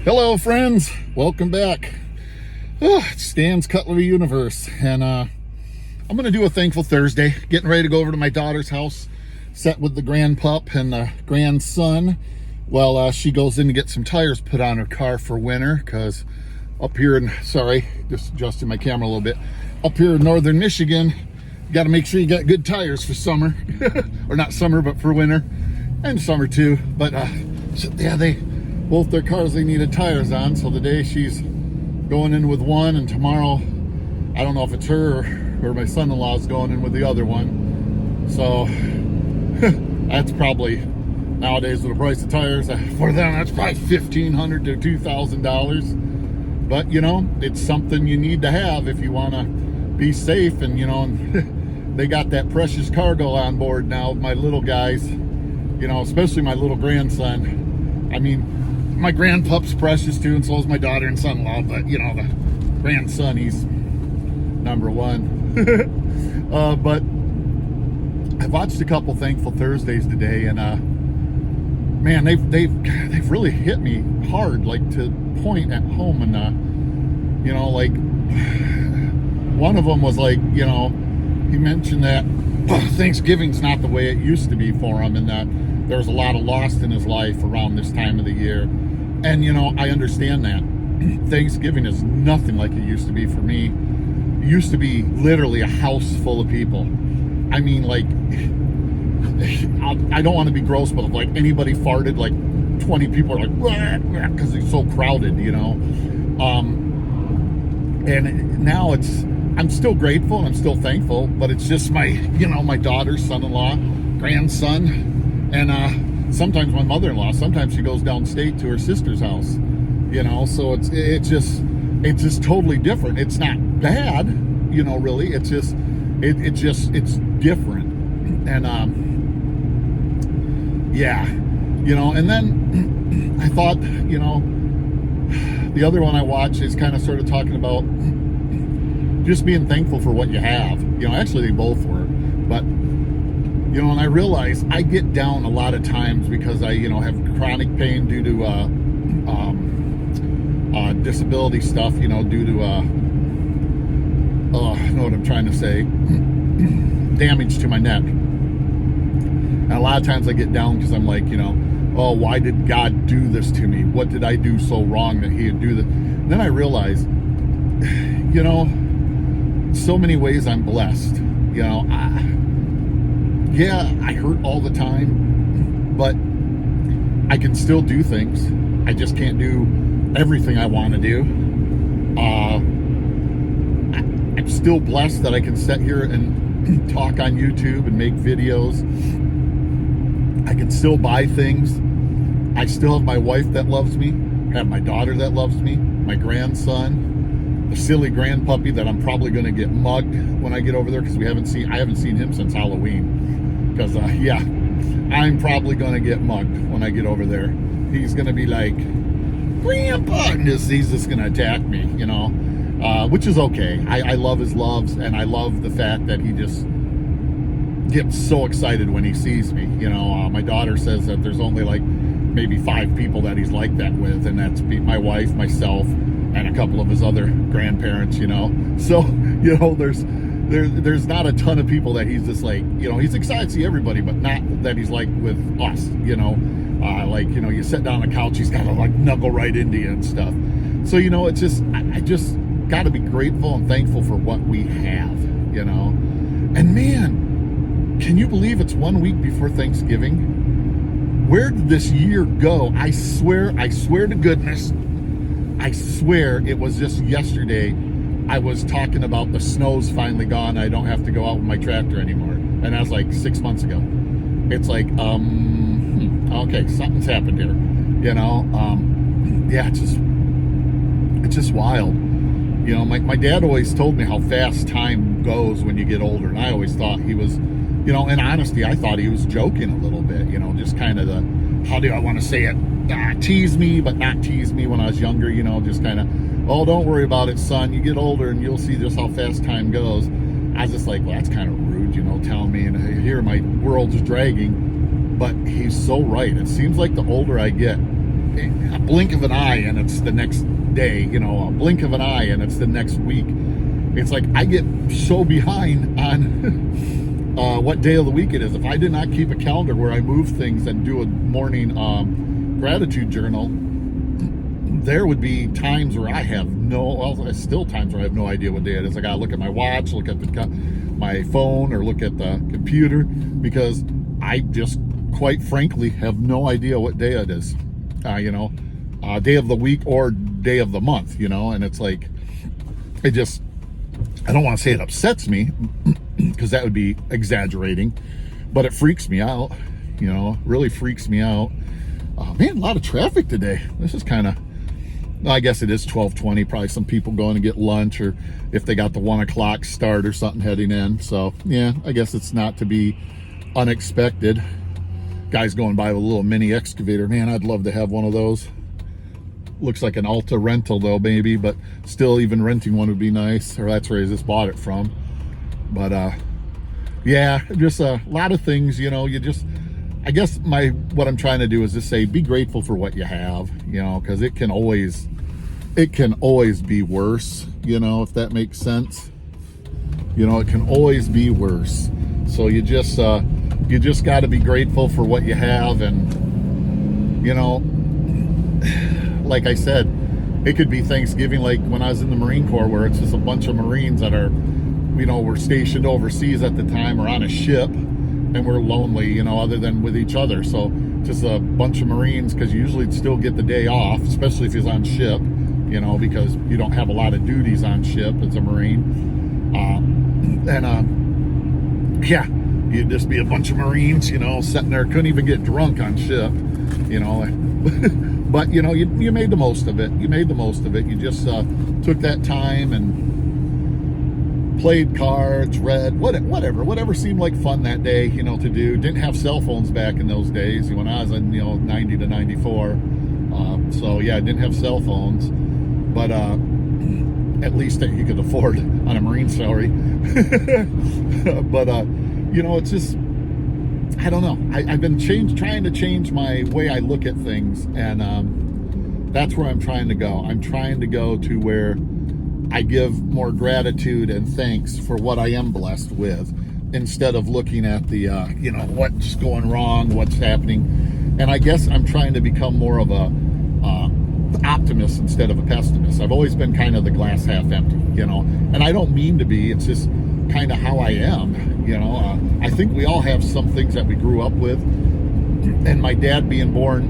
Hello friends, welcome back. It's Stan's Cutlery Universe, and I'm going to do a Thankful Thursday, getting ready to go over to my daughter's house, set with the grandpup and the grandson, while she goes in to get some tires put on her car for winter, because up here in, sorry, just adjusting my camera a little bit, up here in northern Michigan, you got to make sure you got good tires for summer, or not summer, but for winter, and summer too, but so, yeah, both their cars, they needed tires on. So the day she's going in with one, and tomorrow I don't know if it's her or my son-in-law's going in with the other one. So that's probably, nowadays with the price of tires for them, that's probably $1,500 to $2,000. But you know, it's something you need to have if you want to be safe. And you know, they got that precious cargo on board now, my little guys, you know, especially my little grandson. I mean, my grandpup's precious too, and so is my daughter and son-in-law, but you know, the grandson, he's number one. But I watched a couple Thankful Thursdays today, and man, they've really hit me hard, like to point at home. And you know, like one of them was like, you know, he mentioned that Thanksgiving's not the way it used to be for him, and that there's a lot of loss in his life around this time of the year. And you know, I understand that. Thanksgiving is nothing like it used to be for me. It used to be literally a house full of people. I mean, like, I don't want to be gross, but if like anybody farted, like 20 people are like, because it's so crowded, you know. And now I'm still grateful and I'm still thankful, but it's just my, you know, my daughter's son-in-law, grandson, and sometimes my mother-in-law. Sometimes she goes downstate to her sister's house, you know. So it's just totally different. It's not bad, you know, really. It's just it's different. And yeah, you know. And then I thought, you know, the other one I watched is kind of sort of talking about just being thankful for what you have. You know, actually they both were, but you know, and I realize I get down a lot of times because I, you know, have chronic pain due to disability stuff, you know, due to I know what I'm trying to say, damage to my neck. And a lot of times I get down because I'm like, you know, oh, why did God do this to me? What did I do so wrong that he would do this? And then I realize, you know, so many ways I'm blessed. You know, yeah, I hurt all the time, but I can still do things. I just can't do everything I want to do. I'm still blessed that I can sit here and talk on YouTube and make videos. I can still buy things. I still have my wife that loves me. I have my daughter that loves me, my grandson, the silly grandpuppy that I'm probably going to get mugged when I get over there, because I haven't seen him since Halloween. Because yeah, I'm probably going to get mugged when I get over there. He's going to be like, Grandpa, and he's just going to attack me, you know, which is okay. I love his loves, and I love the fact that he just gets so excited when he sees me. You know, my daughter says that there's only like maybe 5 people that he's like that with, and that's my wife, myself, and a couple of his other grandparents, you know. So, you know, there's not a ton of people that he's just like, you know, he's excited to see everybody, but not that he's like with us, you know. Like, you know, you sit down on the couch, he's got to like knuckle right into you and stuff. So, you know, it's just, I just got to be grateful and thankful for what we have, you know. And man, can you believe it's 1 week before Thanksgiving? Where did this year go? I swear to goodness, I swear it was just yesterday I was talking about the snow's finally gone. I don't have to go out with my tractor anymore. And that was like 6 months ago. It's like, okay, something's happened here, you know. Yeah, it's just wild. You know, my dad always told me how fast time goes when you get older, and I always thought he was, you know, in honesty, I thought he was joking a little bit, you know, just kind of the, how do I want to say it, tease me, but not tease me when I was younger, you know, just kind of, oh, don't worry about it, son, you get older and you'll see just how fast time goes. I was just like, well, that's kind of rude, you know, telling me, and here my world's dragging. But he's so right. It seems like the older I get, a blink of an eye and it's the next day, you know, a blink of an eye and it's the next week. It's like I get so behind on what day of the week it is. If I did not keep a calendar where I move things and do a morning gratitude journal, there would be times where I have still times where I have no idea what day it is. I gotta look at my watch, look at my phone, or look at the computer, because I just, quite frankly, have no idea what day it is. Day of the week or day of the month, and it's like, I don't want to say it upsets me, because that would be exaggerating, but it freaks me out, really freaks me out. Man, a lot of traffic today. This is kind of, I guess it is 12:20, probably some people going to get lunch, or if they got the 1 o'clock start or something heading in. So yeah, I guess it's not to be unexpected. Guys going by with a little mini excavator. Man, I'd love to have one of those. Looks like an Alta rental though, maybe, but still, even renting one would be nice. Or that's where I just bought it from. But yeah, just a lot of things, I guess what I'm trying to do is just say, be grateful for what you have, because it can always be worse, if that makes sense. It can always be worse. So you just got to be grateful for what you have. And, like I said, it could be Thanksgiving, like when I was in the Marine Corps, where it's just a bunch of Marines that are, were stationed overseas at the time, or on a ship, and we're lonely, other than with each other. So just a bunch of Marines, because you usually still get the day off, especially if he's on ship, because you don't have a lot of duties on ship as a Marine. Yeah, you'd just be a bunch of Marines, sitting there, couldn't even get drunk on ship, But, you made the most of it. You made the most of it. You just took that time and played cards, read, whatever seemed like fun that day, to do. Didn't have cell phones back in those days when I was in, 90 to 94. So, yeah, I didn't have cell phones. But at least that you could afford on a Marine salary. But, it's just, I don't know. I've been trying to change my way I look at things, and that's where I'm trying to go. I'm trying to go to where I give more gratitude and thanks for what I am blessed with, instead of looking at the, what's going wrong, what's happening. And I guess I'm trying to become more of a optimist instead of a pessimist. I've always been kind of the glass half empty, and I don't mean to be. It's just kind of how I am, I think we all have some things that we grew up with, and my dad being born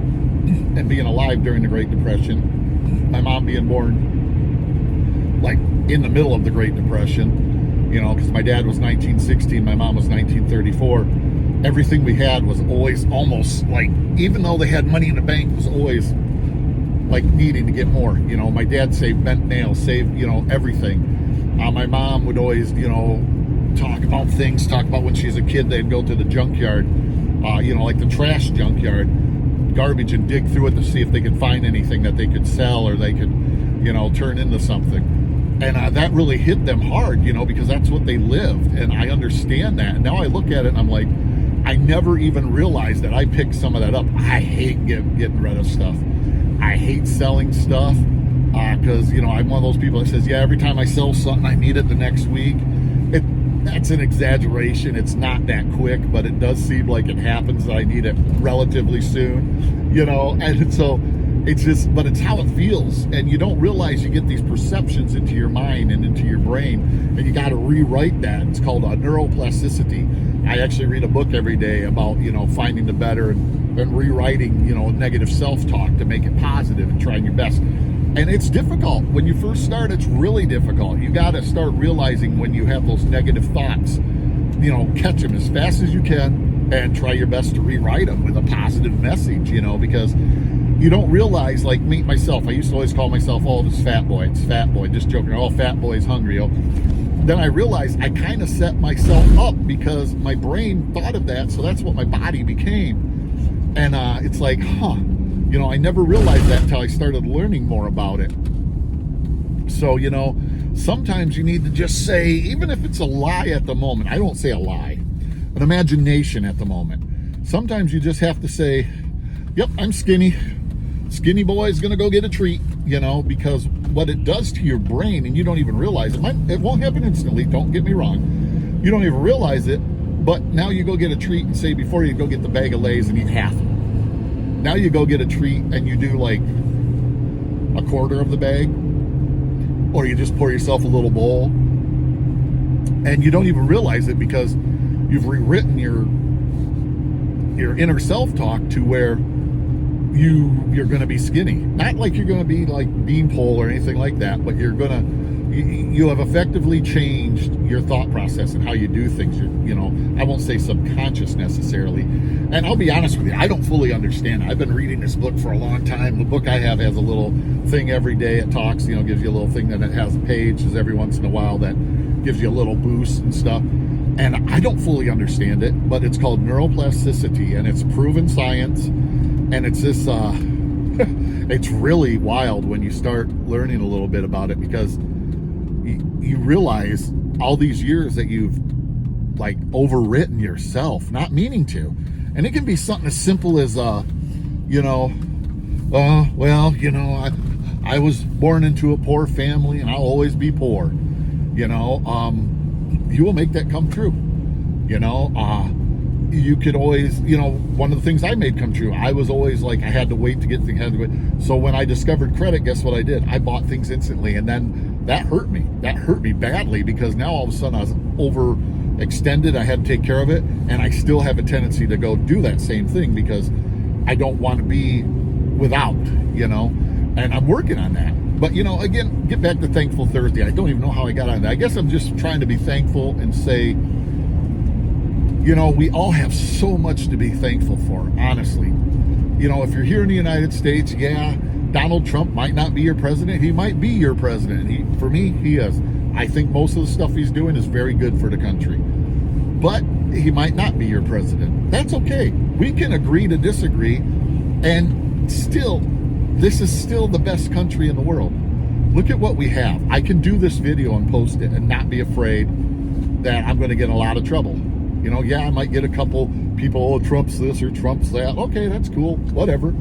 and being alive during the Great Depression, my mom being born like in the middle of the Great Depression, because my dad was 1916, my mom was 1934. Everything we had was always almost like, even though they had money in the bank, was always like needing to get more. My dad saved bent nails, saved, everything. My mom would always, talk about when she was a kid, they'd go to the junkyard, like the trash junkyard, garbage, and dig through it to see if they could find anything that they could sell, or they could, turn into something. And that really hit them hard, because that's what they lived. And I understand that. And now I look at it and I'm like, I never even realized that I picked some of that up. I hate getting rid of stuff. I hate selling stuff, because, I'm one of those people that says, yeah, every time I sell something, I need it the next week. That's an exaggeration. It's not that quick, but it does seem like it happens that I need it relatively soon, and so it's just, but it's how it feels. And you don't realize you get these perceptions into your mind and into your brain, and you got to rewrite that. It's called neuroplasticity. I actually read a book every day about, finding the better and rewriting, negative self-talk to make it positive and trying your best. And it's difficult. When you first start, it's really difficult. You got to start realizing when you have those negative thoughts, catch them as fast as you can and try your best to rewrite them with a positive message, because you don't realize, like me, myself, I used to always call myself, oh, this fat boy, it's fat boy, just joking, oh, fat boy's hungry. Oh. Then I realized I kind of set myself up because my brain thought of that, so that's what my body became. And it's like, I never realized that until I started learning more about it. So, sometimes you need to just say, even if it's a lie at the moment, I don't say a lie, an imagination at the moment. Sometimes you just have to say, yep, I'm skinny. skinny boy is going to go get a treat, because what it does to your brain, and you don't even realize it. It won't happen instantly, don't get me wrong. You don't even realize it, but now you go get a treat and say before you go get the bag of Lay's and eat half. Now you go get a treat and you do like a quarter of the bag, or you just pour yourself a little bowl, and you don't even realize it because you've rewritten your inner self-talk to where you're going to be skinny. Not like you're going to be like beanpole or anything like that, but you have effectively changed your thought process and how you do things. I won't say subconscious necessarily. And I'll be honest with you, I don't fully understand. I've been reading this book for a long time. The book I have has a little thing every day. It talks, gives you a little thing, that it has a page every once in a while that gives you a little boost and stuff. And I don't fully understand it, but it's called neuroplasticity, and it's proven science. And it's this, it's really wild when you start learning a little bit about it, because you realize all these years that you've like overwritten yourself, not meaning to. And it can be something as simple as, I was born into a poor family and I'll always be poor. You will make that come true. You could always, one of the things I made come true, I was always like, I had to wait to get things. So when I discovered credit, guess what I did? I bought things instantly. And then that hurt me. That hurt me badly, because now all of a sudden I was overextended. I had to take care of it. And I still have a tendency to go do that same thing because I don't want to be without, and I'm working on that. But, again, get back to Thankful Thursday. I don't even know how I got on that. I guess I'm just trying to be thankful and say, we all have so much to be thankful for, honestly. If you're here in the United States, yeah, Donald Trump might not be your president. He might be your president. For me, he is. I think most of the stuff he's doing is very good for the country. But he might not be your president. That's okay. We can agree to disagree, and still, this is still the best country in the world. Look at what we have. I can do this video and post it and not be afraid that I'm going to get in a lot of trouble. I might get a couple people, Trump's this or Trump's that. Okay, that's cool. Whatever.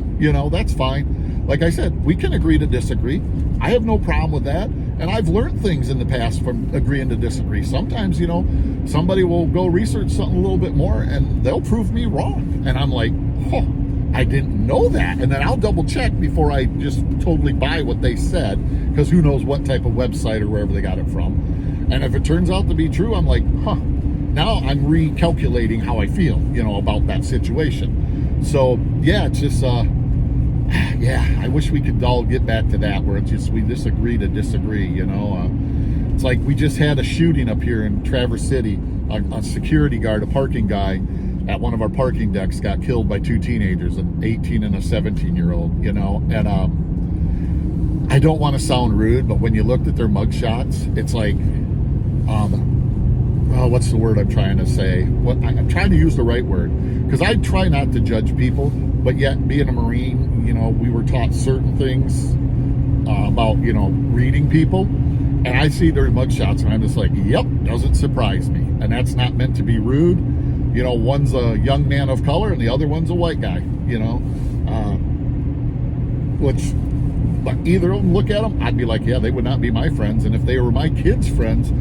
That's fine. Like I said, we can agree to disagree. I have no problem with that. And I've learned things in the past from agreeing to disagree. Sometimes, somebody will go research something a little bit more and they'll prove me wrong. And I'm like, I didn't know that. And then I'll double check before I just totally buy what they said, because who knows what type of website or wherever they got it from. And if it turns out to be true, I'm like, now I'm recalculating how I feel, about that situation. So, yeah, it's just, I wish we could all get back to that, where it's just, we disagree to disagree, It's like we just had a shooting up here in Traverse City. A security guard, a parking guy at one of our parking decks got killed by two teenagers, an 18 and a 17-year-old, And I don't want to sound rude, but when you looked at their mugshots, it's like, what's the word I'm trying to say? I'm trying to use the right word, because I try not to judge people, but yet being a Marine, we were taught certain things about, reading people, and I see their mugshots and I'm just like, yep, doesn't surprise me. And that's not meant to be rude. One's a young man of color and the other one's a white guy, but either of them, look at them, I'd be like, yeah, they would not be my friends. And if they were my kids' friends,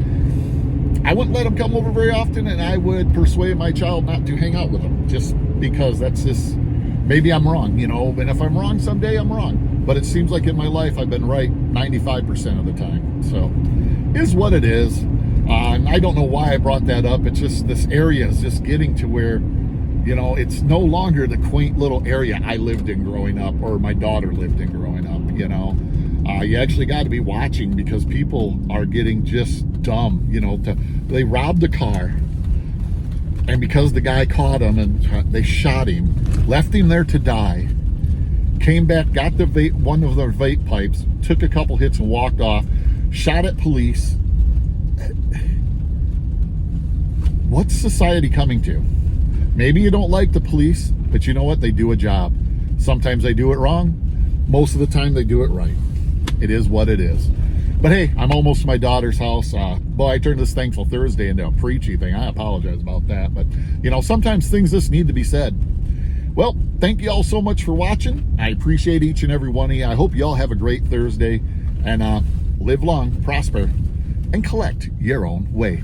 I wouldn't let them come over very often, and I would persuade my child not to hang out with them, just because that's just, maybe I'm wrong, and if I'm wrong someday, I'm wrong. But it seems like in my life, I've been right 95% of the time. So, is what it is. And I don't know why I brought that up. It's just, this area is just getting to where, it's no longer the quaint little area I lived in growing up, or my daughter lived in growing up, You actually got to be watching, because people are getting just dumb, they robbed a car, and because the guy caught him and they shot him, left him there to die, came back, got one of their vape pipes, took a couple hits and walked off, shot at police. What's society coming to? Maybe you don't like the police, but you know what? They do a job. Sometimes they do it wrong. Most of the time they do it right. It is what it is. But hey, I'm almost to my daughter's house. Boy, I turned this Thankful Thursday into a preachy thing. I apologize about that. But, sometimes things just need to be said. Well, thank you all so much for watching. I appreciate each and every one of you. I hope you all have a great Thursday, and live long, prosper, and collect your own way.